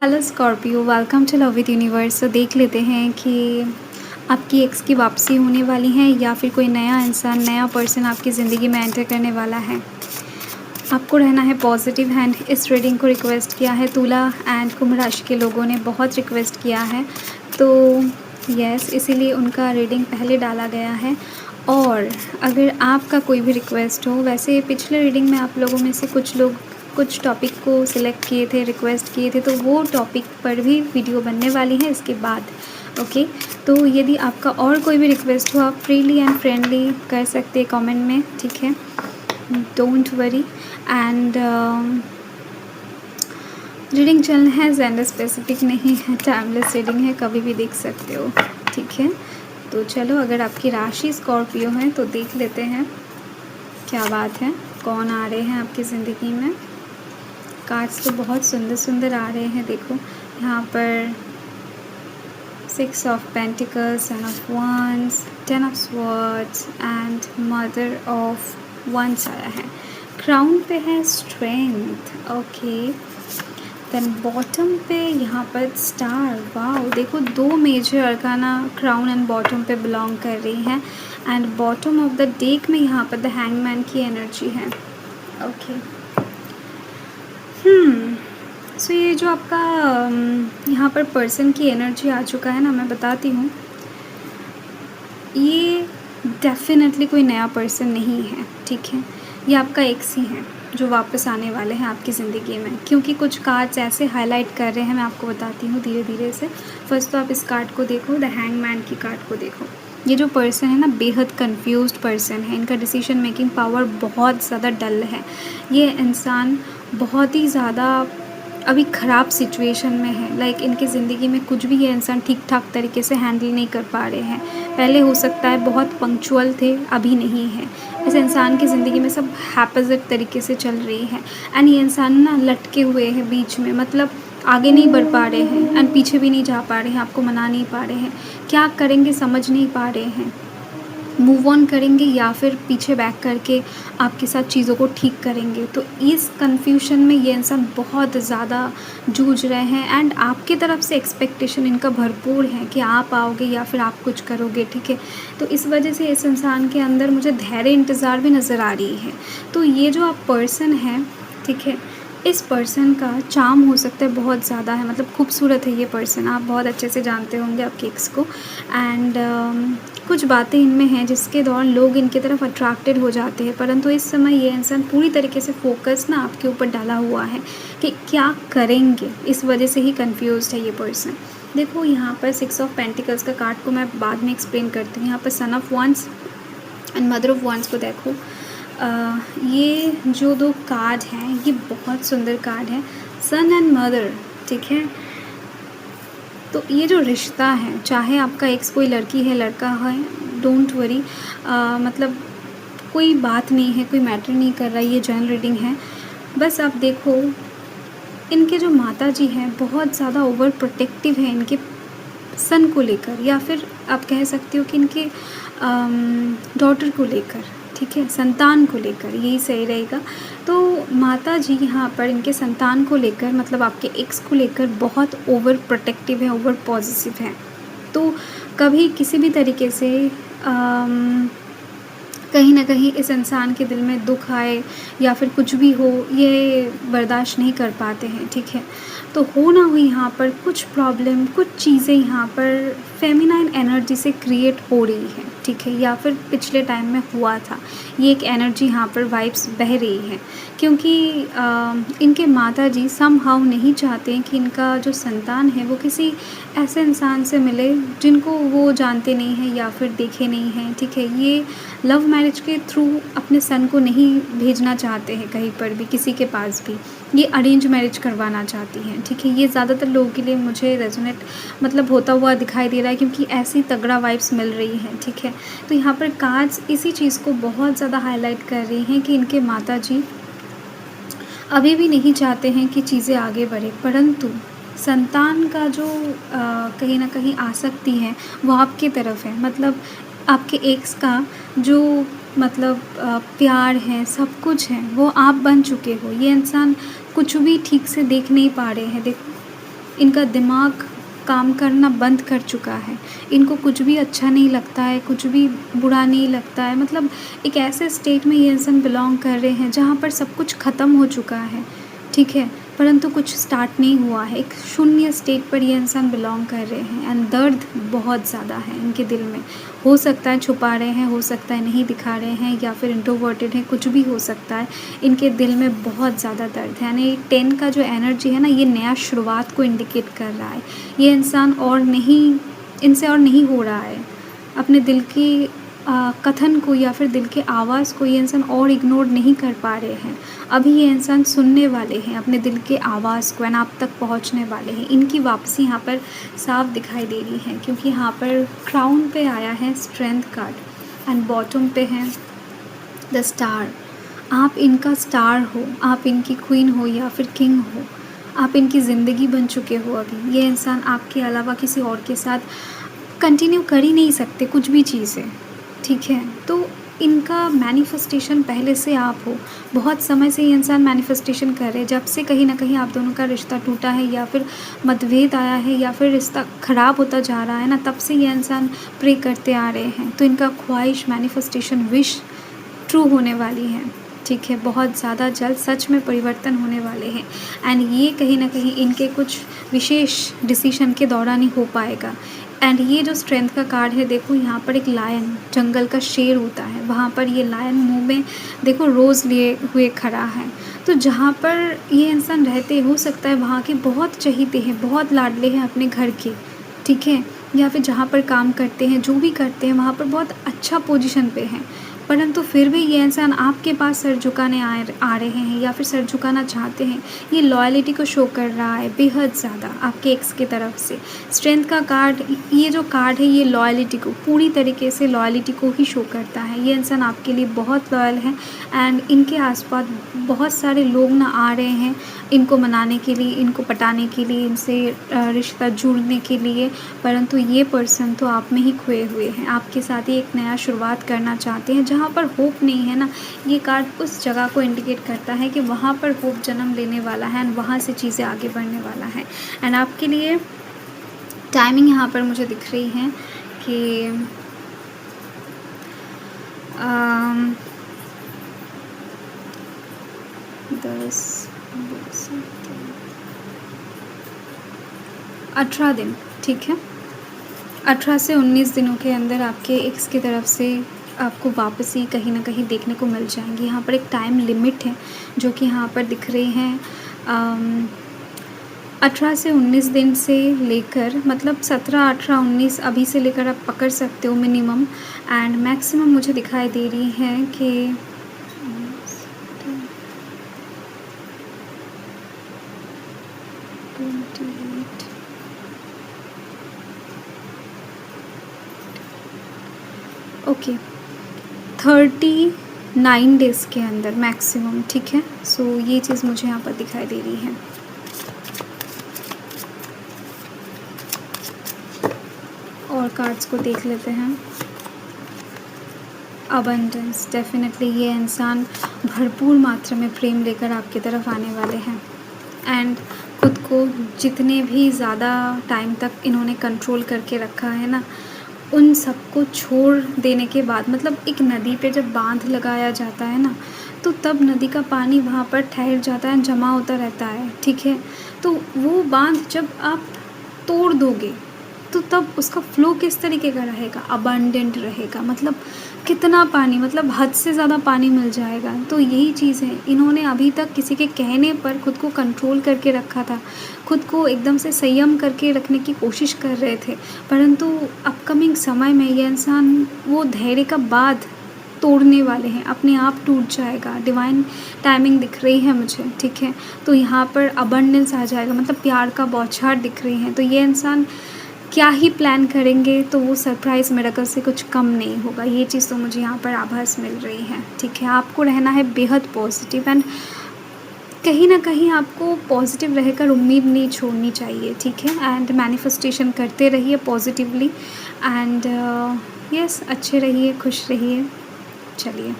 Hello Scorpio, welcome to love with universe. तो देख लेते हैं कि आपकी एक्स की वापसी होने वाली है या फिर कोई नया इंसान, नया पर्सन आपकी ज़िंदगी में एंटर करने वाला है। आपको रहना है पॉजिटिव हैंड। इस रीडिंग को रिक्वेस्ट किया है तुला एंड कुंभ राशि के लोगों ने, बहुत रिक्वेस्ट किया है, तो यस, इसीलिए उनका रीडिंग पहले डाला गया है। और अगर आपका कोई भी रिक्वेस्ट हो, वैसे पिछले रीडिंग में आप लोगों में से कुछ लोग कुछ टॉपिक को सिलेक्ट किए थे, रिक्वेस्ट किए थे, तो वो टॉपिक पर भी वीडियो बनने वाली है इसके बाद। ओके, तो यदि आपका और कोई भी रिक्वेस्ट हो, आप फ्रीली एंड फ्रेंडली कर सकते हैं कमेंट में, ठीक है, डोंट वरी। एंड रीडिंग चलना है, जेंडर स्पेसिफिक नहीं है, टाइमलेस रीडिंग है, कभी भी देख सकते हो, ठीक है। तो चलो, अगर आपकी राशि स्कॉर्पियो है तो देख लेते हैं क्या बात है, कौन आ रहे हैं आपकी ज़िंदगी में। कार्ड्स तो बहुत सुंदर सुंदर आ रहे हैं। देखो यहाँ पर 6 of pentacles, 10 of wands, 10 of swords and mother of wands आया है। क्राउन पे है स्ट्रेंथ, ओके। देन बॉटम पे यहाँ पर स्टार, वाओ, देखो 2 major arcana crown and bottom पे बिलोंग कर रही हैं। End bottom of the deck में यहाँ पर द हैंगमैन की एनर्जी है, ओके। सो ये जो आपका यहाँ पर पर्सन की एनर्जी आ चुका है ना, मैं बताती हूँ, ये डेफिनेटली कोई नया पर्सन नहीं है, ठीक है। ये आपका एक्स ही है जो वापस आने वाले हैं आपकी ज़िंदगी में, क्योंकि कुछ कार्ड्स ऐसे हाईलाइट कर रहे हैं, मैं आपको बताती हूँ धीरे धीरे से। फर्स्ट तो आप इस कार्ड को देखो, द हैंगमैन की कार्ड को देखो। ये जो पर्सन है ना, बेहद कंफ्यूज्ड पर्सन है। इनका डिसीजन मेकिंग पावर बहुत ज़्यादा डल है। ये इंसान बहुत ही ज़्यादा अभी ख़राब सिचुएशन में है। लाइक इनकी ज़िंदगी में कुछ भी ये इंसान ठीक ठाक तरीके से हैंडल नहीं कर पा रहे हैं। पहले हो सकता है बहुत पंक्चुअल थे, अभी नहीं है। इस इंसान की ज़िंदगी में सब हैपोजिट तरीके से चल रही है। एंड ये इंसान ना लटके हुए हैं बीच में, मतलब आगे नहीं बढ़ पा रहे हैं एंड पीछे भी नहीं जा पा रहे हैं, आपको मना नहीं पा रहे हैं। क्या करेंगे समझ नहीं पा रहे हैं, मूव ऑन करेंगे या फिर पीछे बैक करके आपके साथ चीज़ों को ठीक करेंगे। तो इस कन्फ्यूजन में ये इंसान बहुत ज़्यादा जूझ रहे हैं। एंड आपकी तरफ से एक्सपेक्टेशन इनका भरपूर है कि आप आओगे या फिर आप कुछ करोगे, ठीक है। तो इस वजह से इस इंसान के अंदर मुझे धैर्य इंतज़ार भी नज़र आ रही है। तो ये जो आप पर्सन है, ठीक है, इस पर्सन का चार्म हो सकता है बहुत ज़्यादा है, मतलब खूबसूरत है ये पर्सन, आप बहुत अच्छे से जानते होंगे आपके एक्स को। एंड कुछ बातें इनमें हैं जिसके दौरान लोग इनकी तरफ अट्रैक्टेड हो जाते हैं, परंतु इस समय ये इंसान पूरी तरीके से फोकस ना आपके ऊपर डाला हुआ है कि क्या करेंगे। इस वजह से ही कंफ्यूज्ड है ये पर्सन। देखो यहाँ पर 6 ऑफ पेंटिकल्स का कार्ड को मैं बाद में एक्सप्लेन करती हूँ। यहाँ पर son of wands and mother of wands को देखो। ये जो 2 कार्ड हैं ये बहुत सुंदर कार्ड है, सन एंड मदर, ठीक है। तो ये जो रिश्ता है, चाहे आपका एक्स कोई लड़की है लड़का है, डोंट वरी, मतलब कोई बात नहीं है, कोई मैटर नहीं कर रहा, ये जनरल रीडिंग है। बस आप देखो, इनके जो माता जी हैं बहुत ज़्यादा ओवर प्रोटेक्टिव है इनके सन को लेकर, या फिर आप कह सकते हो कि इनके डॉटर को लेकर, ठीक है, संतान को लेकर, यही सही रहेगा। तो माता जी यहाँ पर इनके संतान को लेकर, मतलब आपके एक्स को लेकर बहुत ओवर प्रोटेक्टिव है, ओवर पॉजिटिव है। तो कभी किसी भी तरीके से कहीं ना कहीं इस इंसान के दिल में दुख आए या फिर कुछ भी हो, ये बर्दाश्त नहीं कर पाते हैं, ठीक है। तो हो ना हो यहाँ पर कुछ प्रॉब्लम, कुछ चीज़ें यहाँ पर फेमिनाइन एनर्जी से क्रिएट हो रही है, ठीक है, या फिर पिछले टाइम में हुआ था। ये एक एनर्जी यहाँ पर वाइब्स बह रही है, क्योंकि इनके माता जी समहाउ नहीं चाहते कि इनका जो संतान है वो किसी ऐसे इंसान से मिले जिनको वो जानते नहीं हैं या फिर देखे नहीं हैं, ठीक है। ये लव मैरिज के थ्रू अपने सन को नहीं भेजना चाहते हैं कहीं पर भी, किसी के पास भी। ये अरेंज मैरिज करवाना चाहती हैं, ठीक है। ये ज़्यादातर लोगों के लिए मुझे रेजोनेट मतलब होता हुआ दिखाई दे रहा है, क्योंकि ऐसी तगड़ा वाइब्स मिल रही हैं, ठीक है। तो यहाँ पर कार्ड्स इसी चीज़ को बहुत ज़्यादा हाईलाइट कर रही हैं कि इनके माता जी अभी भी नहीं चाहते हैं कि चीज़ें आगे बढ़े, परंतु संतान का जो कहीं ना कहीं आसक्ति है वो आपकी तरफ है। मतलब आपके एक्स का जो मतलब प्यार है, सब कुछ है, वो आप बन चुके हो। ये इंसान कुछ भी ठीक से देख नहीं पा रहे हैं। देखो इनका दिमाग काम करना बंद कर चुका है। इनको कुछ भी अच्छा नहीं लगता है, कुछ भी बुरा नहीं लगता है। मतलब एक ऐसे स्टेट में ये इंसान बिलॉन्ग कर रहे हैं जहाँ पर सब कुछ ख़त्म हो चुका है, ठीक है, परंतु कुछ स्टार्ट नहीं हुआ है। एक शून्य स्टेट पर ये इंसान बिलॉन्ग कर रहे हैं एंड दर्द बहुत ज़्यादा है इनके दिल में। हो सकता है छुपा रहे हैं, हो सकता है नहीं दिखा रहे हैं, या फिर इंट्रोवर्टेड हैं, कुछ भी हो सकता है। इनके दिल में बहुत ज़्यादा दर्द है। यानी 10 का जो एनर्जी है ना, ये नया शुरुआत को इंडिकेट कर रहा है। ये इंसान और नहीं, इनसे और नहीं हो रहा है। अपने दिल की कथन को या फिर दिल के आवाज़ को ये इंसान और इग्नोर नहीं कर पा रहे हैं। अभी ये इंसान सुनने वाले हैं अपने दिल के आवाज़ को एंड आप तक पहुंचने वाले हैं। इनकी वापसी यहाँ पर साफ दिखाई दे रही है, क्योंकि यहाँ पर क्राउन पे आया है स्ट्रेंथ कार्ड एंड बॉटम पे है द स्टार। आप इनका स्टार हो, आप इनकी क्वीन हो या फिर किंग हो, आप इनकी ज़िंदगी बन चुके हो। अभी ये इंसान आपके अलावा किसी और के साथ कंटिन्यू कर ही नहीं सकते कुछ भी चीज़ें, ठीक है। तो इनका मैनिफेस्टेशन पहले से आप हो। बहुत समय से ये इंसान मैनिफेस्टेशन कर रहे हैं, जब से कहीं ना कहीं आप दोनों का रिश्ता टूटा है या फिर मतभेद आया है या फिर रिश्ता ख़राब होता जा रहा है ना, तब से ये इंसान प्रे करते आ रहे हैं। तो इनका ख्वाहिश, मैनिफेस्टेशन, विश ट्रू होने वाली है, ठीक है। बहुत ज़्यादा जल्द सच में परिवर्तन होने वाले हैं एंड ये कहीं ना कहीं इनके कुछ विशेष डिसीजन के दौरान ही हो पाएगा। एंड ये जो स्ट्रेंथ का कार्ड है, देखो यहाँ पर एक लायन, जंगल का शेर होता है, वहाँ पर ये लायन मुंह में देखो रोज़ लिए हुए खड़ा है। तो जहाँ पर ये इंसान रहते, हो सकता है वहाँ के बहुत चहीते हैं, बहुत लाडले हैं अपने घर के, ठीक है, या फिर जहाँ पर काम करते हैं, जो भी करते हैं वहाँ पर बहुत अच्छा पोजीशन पे हैं, परंतु फिर भी ये इंसान आपके पास सर झुकाने आ रहे हैं या फिर सर झुकाना चाहते हैं। ये लॉयल्टी को शो कर रहा है बेहद ज़्यादा आपके एक्स की तरफ से। स्ट्रेंथ का कार्ड, ये जो कार्ड है ये लॉयल्टी को, पूरी तरीके से लॉयल्टी को ही शो करता है। ये इंसान आपके लिए बहुत लॉयल है एंड इनके आसपास बहुत सारे लोग ना आ रहे हैं इनको मनाने के लिए, इनको पटाने के लिए, इनसे रिश्ता जुड़ने के लिए, परंतु ये पर्सन तो आप में ही खोए हुए हैं। आपके साथ ही एक नया शुरुआत करना चाहते हैं। जहाँ पर होप नहीं है ना, ये कार्ड उस जगह को इंडिकेट करता है कि वहाँ पर होप जन्म लेने वाला है एंड वहाँ से चीज़ें आगे बढ़ने वाला है। एंड आपके लिए टाइमिंग यहाँ पर मुझे दिख रही है कि 18 दिन, ठीक है। 18 से 19 दिनों के अंदर आपके एक्स की तरफ से आपको वापसी कहीं ना कहीं देखने को मिल जाएंगी। यहाँ पर एक टाइम लिमिट है जो कि यहाँ पर दिख रही है। 18 से 19 दिन से लेकर, मतलब 17, 18, 19 अभी से लेकर आप पकड़ सकते हो मिनिमम, एंड मैक्सिमम मुझे दिखाई दे रही है कि 28, ओके, 39 डेज़ के अंदर मैक्सिमम, ठीक है। सो ये चीज़ मुझे यहाँ पर दिखाई दे रही है। और कार्ड्स को देख लेते हैं। अबंडेंस, डेफिनेटली ये इंसान भरपूर मात्रा में प्रेम लेकर आपकी तरफ आने वाले हैं एंड खुद को जितने भी ज़्यादा टाइम तक इन्होंने कंट्रोल करके रखा है ना, उन सबको छोड़ देने के बाद, मतलब एक नदी पे जब बांध लगाया जाता है ना, तो तब नदी का पानी वहाँ पर ठहर जाता है, जमा होता रहता है, ठीक है। तो वो बांध जब आप तोड़ दोगे तो तब उसका फ़्लो किस तरीके का रहेगा, अबंडेंट रहेगा, मतलब कितना पानी, मतलब हद से ज़्यादा पानी मिल जाएगा। तो यही चीज़ है, इन्होंने अभी तक किसी के कहने पर खुद को कंट्रोल करके रखा था, खुद को एकदम से संयम करके रखने की कोशिश कर रहे थे, परंतु अपकमिंग समय में ये इंसान वो धैर्य का बाँध तोड़ने वाले हैं, अपने आप टूट जाएगा। डिवाइन टाइमिंग दिख रही है मुझे, ठीक है। तो यहाँ पर अबंडेंस आ जाएगा, मतलब प्यार का बौछार दिख रही है। तो ये इंसान क्या ही प्लान करेंगे तो वो सरप्राइज़ मिरेकल से कुछ कम नहीं होगा। ये चीज़ तो मुझे यहाँ पर आभास मिल रही है, ठीक है। आपको रहना है बेहद पॉजिटिव एंड कहीं ना कहीं आपको पॉजिटिव रहकर उम्मीद नहीं छोड़नी चाहिए, ठीक है। एंड मैनिफेस्टेशन करते रहिए पॉजिटिवली एंड यस, अच्छे रहिए, खुश रहिए। चलिए।